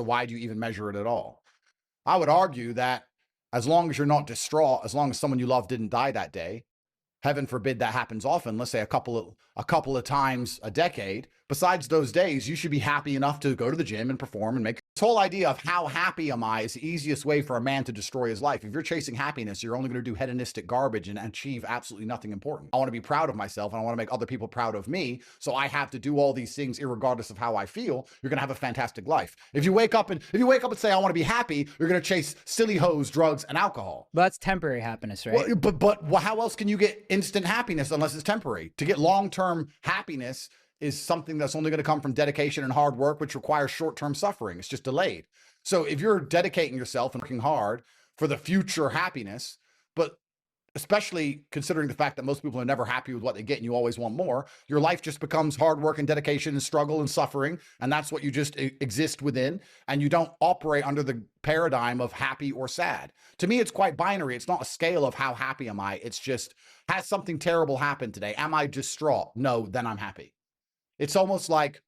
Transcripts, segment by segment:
So why do you even measure it at all? I would argue that as long as you're not distraught, as long as someone you love didn't die that day, heaven forbid that happens often, let's say a couple of times a decade, besides those days, you should be happy enough to go to the gym and perform and make this whole idea of how happy am I is the easiest way for a man to destroy his life. If you're chasing happiness, you're only going to do hedonistic garbage and achieve absolutely nothing important. I want to be proud of myself and I want to make other people proud of me. So I have to do all these things regardless of how I feel. You're going to have a fantastic life. If you wake up and say I want to be happy, you're going to chase silly hoes, drugs, and alcohol. But that's temporary happiness, right? Well, but how else can you get instant happiness unless it's temporary? To get long-term happiness is something that's only going to come from dedication and hard work, which requires short-term suffering. It's just delayed. So if you're dedicating yourself and working hard for the future happiness, but especially considering the fact that most people are never happy with what they get and you always want more, your life just becomes hard work and dedication and struggle and suffering. And that's what you just exist within. And you don't operate under the paradigm of happy or sad. To me, it's quite binary. It's not a scale of how happy am I. It's just, has something terrible happened today? Am I distraught? No, then I'm happy. It's almost like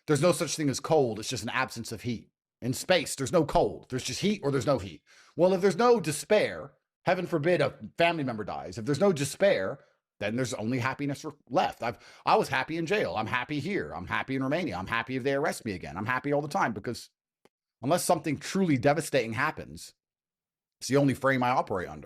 there's no such thing as cold. It's just an absence of heat. In space, there's no cold. There's just heat or there's no heat. Well, if there's no despair, heaven forbid a family member dies. If there's no despair, then there's only happiness left. I was happy in jail. I'm happy here. I'm happy in Romania. I'm happy if they arrest me again. I'm happy all the time because unless something truly devastating happens, it's the only frame I operate under.